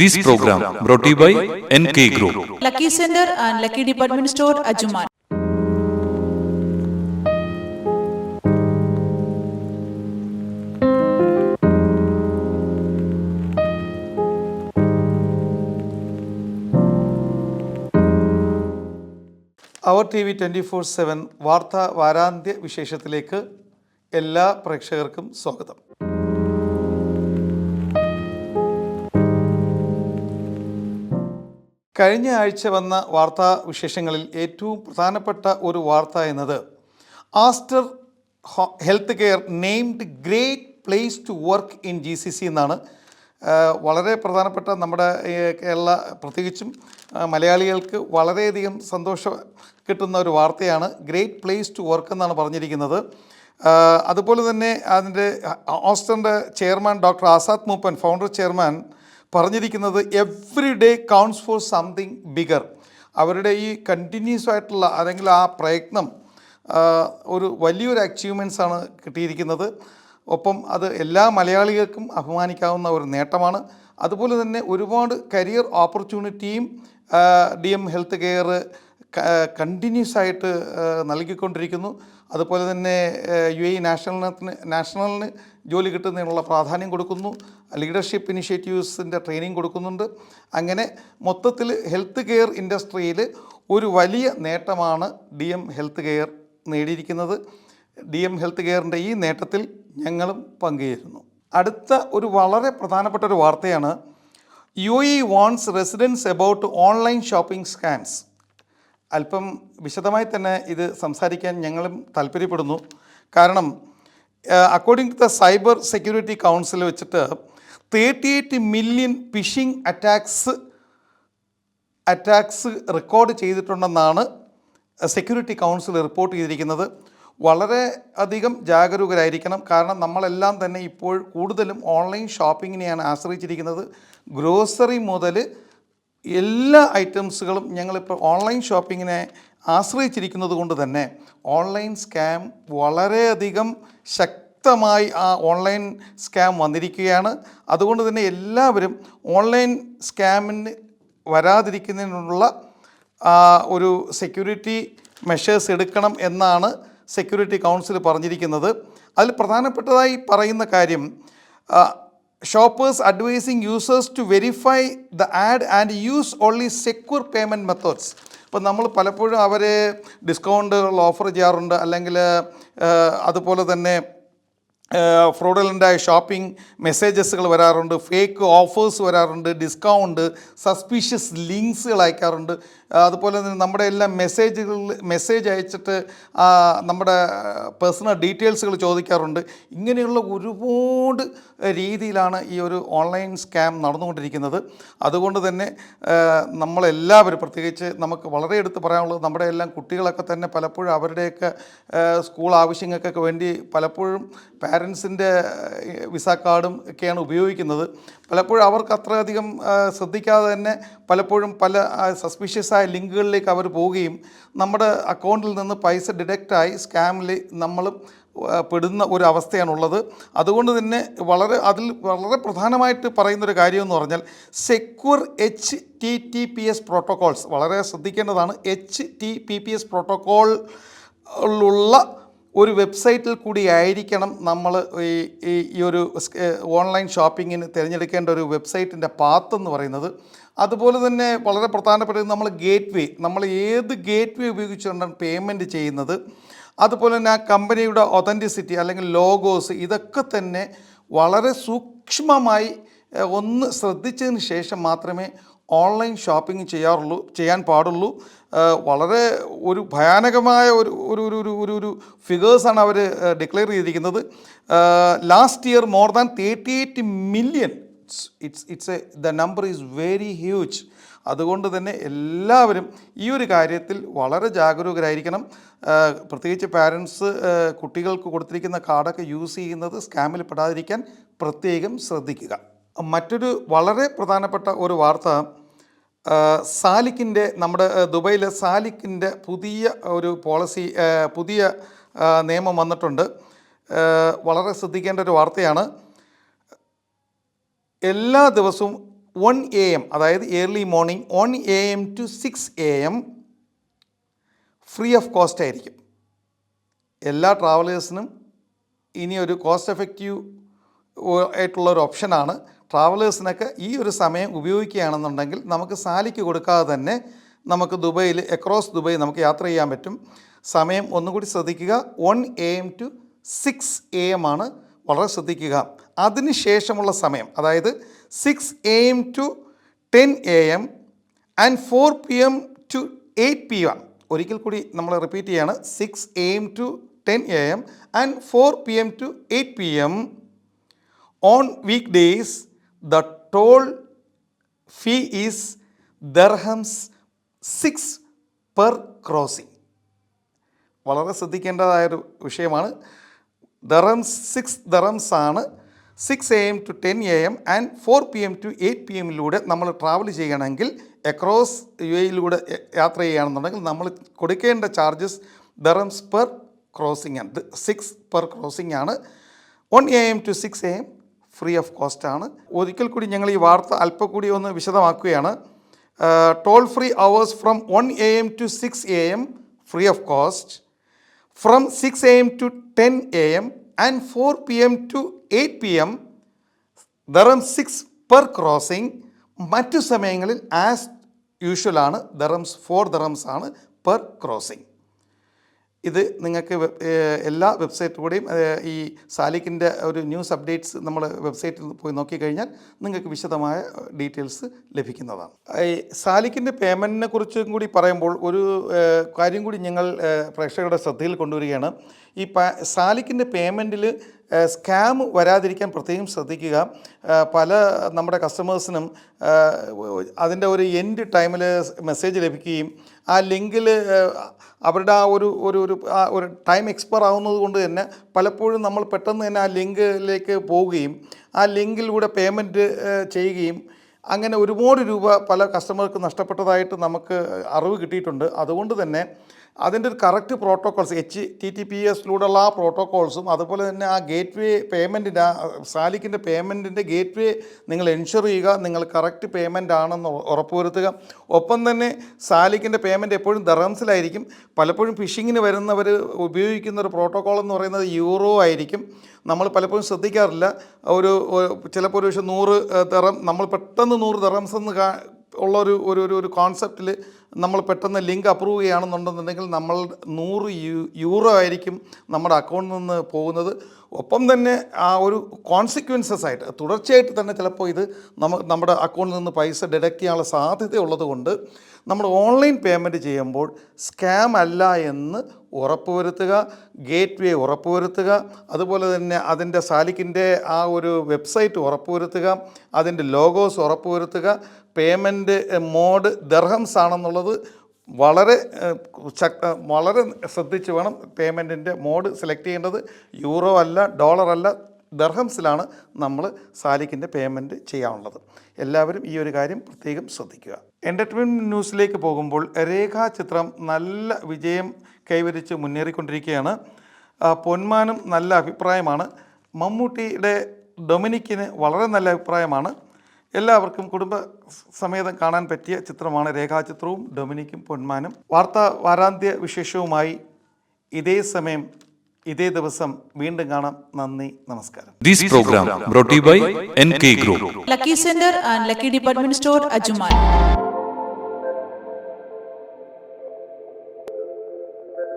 This program brought to you by NK Group. Lucky Center and Lucky Department Store, Ajuma. Our T V 24/7 വാർത്താ വാരാന്ത്യ വിശേഷത്തിലേക്ക് എല്ലാ പ്രേക്ഷകർക്കും സ്വാഗതം. കഴിഞ്ഞ ആഴ്ച വന്ന വാർത്താ വിശേഷങ്ങളിൽ ഏറ്റവും പ്രധാനപ്പെട്ട ഒരു വാർത്ത എന്നത് Aster health care named great place to work in GCC എന്നാണ്. വളരെ പ്രധാനപ്പെട്ട നമ്മുടെ കേരള പ്രത്യേകിച്ചും മലയാളികൾക്ക് വളരെയധികം സന്തോഷം കിട്ടുന്ന ഒരു വാർത്തയാണ്. ഗ്രേറ്റ് പ്ലേസ് ടു വർക്ക് എന്നാണ് പറഞ്ഞിരിക്കുന്നത്. അതുപോലെ തന്നെ അതിൻ്റെ ആസ്റ്ററിൻ്റെ chairman doctor Azad Moopen, founder chairman, പറഞ്ഞിരിക്കുന്നത് every day counts for something bigger. അവരുടെ ഈ കണ്ടിന്യൂസ് ആയിട്ടുള്ള അല്ലെങ്കിൽ ആ പ്രയത്നം ഒരു വലിയൊരു അച്ചീവ്മെൻറ്റ്സാണ് കിട്ടിയിരിക്കുന്നത്. ഒപ്പം അത് എല്ലാ മലയാളികൾക്കും അഭിമാനിക്കാവുന്ന ഒരു നേട്ടമാണ്. അതുപോലെ തന്നെ ഒരുപാട് കരിയർ ഓപ്പർച്യൂണിറ്റിയും DM ഹെൽത്ത് കെയർ കണ്ടിന്യൂസ് ആയിട്ട് നൽകിക്കൊണ്ടിരിക്കുന്നു. അതുപോലെ തന്നെ UAE നാഷണലിന് ജോലി കിട്ടുന്നതിനുള്ള പ്രാധാന്യം കൊടുക്കുന്നു. ലീഡർഷിപ്പ് ഇനിഷ്യേറ്റീവ്സിൻ്റെ ട്രെയിനിങ് കൊടുക്കുന്നുണ്ട്. അങ്ങനെ മൊത്തത്തിൽ ഹെൽത്ത് കെയർ ഇൻഡസ്ട്രിയിൽ ഒരു വലിയ നേട്ടമാണ് DM ഹെൽത്ത് കെയർ നേടിയിരിക്കുന്നത്. DM ഹെൽത്ത് കെയറിൻ്റെ ഈ നേട്ടത്തിൽ ഞങ്ങളും പങ്കുചേരുന്നു. അടുത്ത ഒരു വളരെ പ്രധാനപ്പെട്ട ഒരു വാർത്തയാണ് UAE warns residents about online shopping scams. അല്പം വിശദമായി തന്നെ ഇത് സംസാരിക്കാൻ ഞങ്ങളും താല്പര്യപ്പെടുന്നു. കാരണം according to the cyber security council വെച്ചിട്ട് 38 മില്യൺ ഫിഷിംഗ് അറ്റാക്സ് റെക്കോർഡ് ചെയ്തിട്ടുണ്ടെന്നാണ് സെക്യൂരിറ്റി കൗൺസിൽ റിപ്പോർട്ട് ചെയ്തിരിക്കുന്നത്. വളരെ അധികം ജാഗരൂകരായിരിക്കണം. കാരണം നമ്മളെല്ലാം തന്നെ ഇപ്പോൾ കൂടുതലും ഓൺലൈൻ ഷോപ്പിങ്ങിനെയാണ് ആശ്രയിച്ചിരിക്കുന്നത്. ഗ്രോസറി മുതൽ എല്ലാ ഐറ്റംസുകളും ഞങ്ങളിപ്പോൾ ഓൺലൈൻ ഷോപ്പിങ്ങിനെ ആശ്രയിച്ചിരിക്കുന്നത് കൊണ്ട് തന്നെ ഓൺലൈൻ സ്കാം വളരെയധികം ശക്തമായി ആ ഓൺലൈൻ സ്കാം വന്നിരിക്കുകയാണ്. അതുകൊണ്ട് തന്നെ എല്ലാവരും ഓൺലൈൻ സ്കാമിന് വരാതിരിക്കുന്നതിനുള്ള ഒരു സെക്യൂരിറ്റി മെഷേഴ്സ് എടുക്കണം എന്നാണ് സെക്യൂരിറ്റി കൗൺസിൽ പറഞ്ഞിരിക്കുന്നത്. അതിൽ പ്രധാനപ്പെട്ടതായി പറയുന്ന കാര്യം shoppers advising users to verify the ad and use only secure payment methods. ഇപ്പം നമ്മൾ പലപ്പോഴും അവർ ഡിസ്കൗണ്ടുകൾ ഓഫർ ചെയ്യാറുണ്ട്, അല്ലെങ്കിൽ അതുപോലെ തന്നെ ഫ്രോഡലൻ്റായ ഷോപ്പിംഗ് മെസ്സേജസുകൾ വരാറുണ്ട്, ഫേക്ക് ഓഫേഴ്സ് വരാറുണ്ട്, ഡിസ്കൗണ്ട്, സസ്പീഷ്യസ് ലിങ്ക്സുകൾ അയക്കാറുണ്ട്. അതുപോലെ തന്നെ നമ്മുടെ എല്ലാം മെസ്സേജ് അയച്ചിട്ട് നമ്മുടെ പേഴ്സണൽ ഡീറ്റെയിൽസുകൾ ചോദിക്കാറുണ്ട്. ഇങ്ങനെയുള്ള ഒരുപാട് രീതിയിലാണ് ഈ ഒരു ഓൺലൈൻ സ്കാം നടന്നുകൊണ്ടിരിക്കുന്നത്. അതുകൊണ്ട് തന്നെ നമ്മളെല്ലാവരും, പ്രത്യേകിച്ച് നമുക്ക് വളരെ എടുത്ത് പറയാനുള്ളത് നമ്മുടെ എല്ലാം കുട്ടികളൊക്കെ തന്നെ പലപ്പോഴും അവരുടെയൊക്കെ സ്കൂൾ ആവശ്യങ്ങൾക്കൊക്കെ വേണ്ടി പലപ്പോഴും പാരൻസിൻ്റെ വിസ കാർഡും ഒക്കെയാണ് ഉപയോഗിക്കുന്നത്. പലപ്പോഴും അവർക്ക് അത്രയധികം ശ്രദ്ധിക്കാതെ തന്നെ പലപ്പോഴും പല സസ്പീഷ്യസായ ലിങ്കുകളിലേക്ക് അവർ പോവുകയും നമ്മുടെ അക്കൗണ്ടിൽ നിന്ന് പൈസ ഡിഡക്റ്റായി സ്കാമിൽ നമ്മൾ പെടുന്ന ഒരു അവസ്ഥയാണുള്ളത്. അതുകൊണ്ട് തന്നെ അതിൽ വളരെ പ്രധാനമായിട്ട് പറയുന്നൊരു കാര്യമെന്ന് പറഞ്ഞാൽ സെക്യൂർ HTTPS പ്രോട്ടോക്കോൾസ് വളരെ ശ്രദ്ധിക്കേണ്ടതാണ്. HTTPS പ്രോട്ടോക്കോൾ ഉള്ള ഒരു വെബ്സൈറ്റിൽ കൂടി ആയിരിക്കണം നമ്മൾ ഈ ഒരു ഓൺലൈൻ ഷോപ്പിങ്ങിന് തിരഞ്ഞെടുക്കേണ്ട ഒരു വെബ്സൈറ്റിൻ്റെ പാത്ത് എന്ന് പറയുന്നത്. അതുപോലെ തന്നെ വളരെ പ്രധാനപ്പെട്ടത് നമ്മൾ ഏത് ഗേറ്റ് വേ ഉപയോഗിച്ചുകൊണ്ടാണ് പേയ്മെൻറ്റ് ചെയ്യുന്നത്. അതുപോലെ തന്നെ ആ കമ്പനിയുടെ ഒതൻറ്റിസിറ്റി അല്ലെങ്കിൽ ലോഗോസ്, ഇതൊക്കെ തന്നെ വളരെ സൂക്ഷ്മമായി ഒന്ന് ശ്രദ്ധിച്ചതിന് ശേഷം മാത്രമേ ഓൺലൈൻ ഷോപ്പിംഗ് ചെയ്യാൻ പാടുള്ളൂ. വളരെ ഒരു ഭയാനകമായ ഒരു ഫിഗേഴ്സാണ് അവർ ഡിക്ലെയർ ചെയ്തിരിക്കുന്നത്. Last year more than 38 million. The number is very huge. അതുകൊണ്ട് തന്നെ എല്ലാവരും ഈ ഒരു കാര്യത്തിൽ വളരെ ജാഗരൂകരായിരിക്കണം. പ്രത്യേകിച്ച് പാരൻസ് കുട്ടികൾക്ക് കൊടുത്തിരിക്കുന്ന കാർഡൊക്കെ യൂസ് ചെയ്യുന്നത് സ്കാമിൽ പെടാതിരിക്കാൻ പ്രത്യേകം ശ്രദ്ധിക്കുക. മറ്റൊരു വളരെ പ്രധാനപ്പെട്ട ഒരു വാർത്ത സാലിക്കിൻ്റെ, നമ്മുടെ ദുബൈയിലെ സാലിക്കിൻ്റെ പുതിയ ഒരു പോളിസി, പുതിയ നിയമം വന്നിട്ടുണ്ട്. വളരെ ശ്രദ്ധിക്കേണ്ട ഒരു വാർത്തയാണ്. എല്ലാ ദിവസവും 1 AM, അതായത് early morning 1 AM to 6 AM free of cost ആയിരിക്കും. എല്ലാ ട്രാവലേഴ്സിനും ഇനി ഒരു കോസ്റ്റ് എഫക്റ്റീവ് ആയിട്ടുള്ളൊരു ഓപ്ഷനാണ്. ട്രാവലേഴ്സിനൊക്കെ ഈ ഒരു സമയം ഉപയോഗിക്കുകയാണെന്നുണ്ടെങ്കിൽ നമുക്ക് സാലിക്ക് കൊടുക്കാതെ തന്നെ നമുക്ക് ദുബൈയിൽ അക്രോസ് ദുബൈ നമുക്ക് യാത്ര ചെയ്യാൻ പറ്റും. സമയം ഒന്നുകൂടി ശ്രദ്ധിക്കുക, 1 AM to 6 AM ആണ്. വളരെ ശ്രദ്ധിക്കുക. അതിനുശേഷമുള്ള സമയം, അതായത് 6 AM to 10 AM and 4 PM to 8 PM. ഒരിക്കൽ കൂടി നമ്മൾ റിപ്പീറ്റ് ചെയ്യാണ്, 6 AM to 10 AM and 4 PM to 8 PM. On weekdays, the toll fee is dirhams 6 per crossing. വളരെ ശ്രദ്ധിക്കേണ്ടതായൊരു വിഷയമാണ്. $6 dirhams ആണ്. 6 AM to 10 AM and 4 PM to 8 PMയിലൂടെ നമ്മൾ travel ചെയ്യണമെങ്കിൽ across UAEയിലൂടെ യാത്ര ചെയ്യുകയാണെന്നുണ്ടെങ്കിൽ നമ്മൾ കൊടുക്കേണ്ട ചാർജസ് dirhams per crossing ആണ്. 6 per crossing ആണ്. 1 AM to 6 AM free of cost ആണ്. ഒരിക്കൽ കൂടി ഞങ്ങൾ ഈ വാർത്ത അല്പം കൂടി ഒന്ന് വിശദമാക്കുകയാണ്. Toll free hours from 1 AM to 6 AM free of cost, from 6 AM to 10 AM and 4 PM to 8 PM dirhams 6 per crossing. മറ്റു സമയങ്ങളിൽ ആസ് യൂഷ്വൽ ആണ്, dirhams 4 dirhams ആണ് per crossing. ഇത് നിങ്ങൾക്ക് എല്ലാ വെബ്സൈറ്റിലൂടെയും ഈ സാലിക്കിൻ്റെ ഒരു ന്യൂസ് അപ്ഡേറ്റ്സ് നമ്മൾ വെബ്സൈറ്റിൽ പോയി നോക്കിക്കഴിഞ്ഞാൽ നിങ്ങൾക്ക് വിശദമായ ഡീറ്റെയിൽസ് ലഭിക്കുന്നതാണ്. ഈ സാലിക്കിൻ്റെ പേയ്മെൻറ്റിനെ കുറിച്ചും കൂടി പറയുമ്പോൾ ഒരു കാര്യം കൂടി ഞങ്ങൾ പ്രേക്ഷകരുടെ ശ്രദ്ധയിൽ കൊണ്ടുവരികയാണ്. ഈ സാലിക്കിൻ്റെ പേയ്മെൻറ്റിൽ സ്കാം വരാതിരിക്കാൻ പ്രത്യേകം ശ്രദ്ധിക്കുക. പല നമ്മുടെ കസ്റ്റമേഴ്സിനും അതിൻ്റെ ഒരു എൻഡ് ടൈമിൽ മെസ്സേജ് ലഭിക്കുകയും ആ ലിങ്കിൽ അവരുടെ ആ ഒരു ടൈം എക്സ്പയർ ആവുന്നത് കൊണ്ട് തന്നെ പലപ്പോഴും നമ്മൾ പെട്ടെന്ന് തന്നെ ആ ലിങ്കിലേക്ക് പോവുകയും ആ ലിങ്കിലൂടെ പേയ്മെൻറ്റ് ചെയ്യുകയും അങ്ങനെ ഒരുപാട് രൂപ പല കസ്റ്റമർക്ക് നഷ്ടപ്പെട്ടതായിട്ട് നമുക്ക് അറിവ് കിട്ടിയിട്ടുണ്ട്. അതുകൊണ്ട് തന്നെ അതിൻ്റെ ഒരു കറക്റ്റ് പ്രോട്ടോക്കോൾസ് HTTPSലൂടെയുള്ള ആ പ്രോട്ടോക്കോൾസും അതുപോലെ തന്നെ ആ ഗേറ്റ് വേ പേയ്മെൻറ്റിൻ്റെ സാലിക്കിൻ്റെ പേയ്മെൻറ്റിൻ്റെ ഗേറ്റ് വേ നിങ്ങൾ എൻഷുർ ചെയ്യുക. നിങ്ങൾ കറക്റ്റ് പേയ്മെൻ്റ് ആണെന്ന് ഉറപ്പുവരുത്തുക. ഒപ്പം തന്നെ സാലിക്കിൻ്റെ പേയ്മെൻറ്റ് എപ്പോഴും ദർഹംസിലായിരിക്കും. പലപ്പോഴും ഫിഷിങ്ങിന് വരുന്നവർ ഉപയോഗിക്കുന്ന ഒരു പ്രോട്ടോക്കോൾ എന്ന് പറയുന്നത് യൂറോ ആയിരിക്കും. നമ്മൾ പലപ്പോഴും ശ്രദ്ധിക്കാറില്ല. ചിലപ്പോൾ ഒരു പക്ഷേ 100 ദിർഹം നമ്മൾ പെട്ടെന്ന് 100 ദിർഹംസ് എന്ന് ഉള്ളൊരു കോൺസെപ്റ്റിൽ നമ്മൾ പെട്ടെന്ന് ലിങ്ക് അപ്രൂവ് ചെയ്യുകയാണെന്നുണ്ടെന്നുണ്ടെങ്കിൽ നമ്മൾ 100 യൂറോ ആയിരിക്കും നമ്മുടെ അക്കൗണ്ടിൽ നിന്ന് പോകുന്നത്. ഒപ്പം തന്നെ ആ ഒരു കോൺസിക്വൻസസ് ആയിട്ട് തുടർച്ചയായിട്ട് തന്നെ ചിലപ്പോൾ ഇത് നമ്മുടെ അക്കൗണ്ടിൽ നിന്ന് പൈസ ഡിഡക്റ്റ് ചെയ്യാനുള്ള സാധ്യതയുള്ളത് കൊണ്ട് നമ്മൾ ഓൺലൈൻ പേയ്മെൻറ്റ് ചെയ്യുമ്പോൾ സ്കാം അല്ല എന്ന് ഉറപ്പുവരുത്തുക. ഗേറ്റ് വേ ഉറപ്പുവരുത്തുക. അതുപോലെ തന്നെ അതിൻ്റെ സാലിക്കിൻ്റെ ആ ഒരു വെബ്സൈറ്റ് ഉറപ്പുവരുത്തുക. അതിൻ്റെ ലോഗോസ് ഉറപ്പുവരുത്തുക. പേയ്മെൻറ്റ് മോഡ് ദർഹംസ് ആണെന്നുള്ളത് വളരെ ശ്രദ്ധിച്ച് വേണം പേയ്മെൻറ്റിൻ്റെ മോഡ് സെലക്ട് ചെയ്യേണ്ടത്. യൂറോ അല്ല, ഡോളർ അല്ല, ദർഹംസിലാണ് നമ്മൾ സാലിക്കിൻ്റെ പേയ്മെൻറ്റ് ചെയ്യാനുള്ളത്. എല്ലാവരും ഈ ഒരു കാര്യം പ്രത്യേകം ശ്രദ്ധിക്കുക. എൻ്റർടൈൻമെൻറ്റ് ന്യൂസിലേക്ക് പോകുമ്പോൾ രേഖാചിത്രം നല്ല വിജയം കൈവരിച്ച് മുന്നേറിക്കൊണ്ടിരിക്കുകയാണ്. പൊന്മാനും നല്ല അഭിപ്രായമാണ്. മമ്മൂട്ടിയുടെ ഡൊമിനിക്കിന് വളരെ നല്ല അഭിപ്രായമാണ്. എല്ലാവർക്കും കുടുംബ സമേതം കാണാൻ പറ്റിയ ചിത്രമാണ് രേഖാചിത്രവും ഡൊമിനിക്കും പൊന്മാനും. വാരാന്ത്യ വിശേഷവുമായി ഇതേ സമയം ഇതേ ദിവസം വീണ്ടും കാണാം. നന്ദി, നമസ്കാരം. This program brought to you by NK Group. Lucky Center and Lucky Department Store, Ajuman.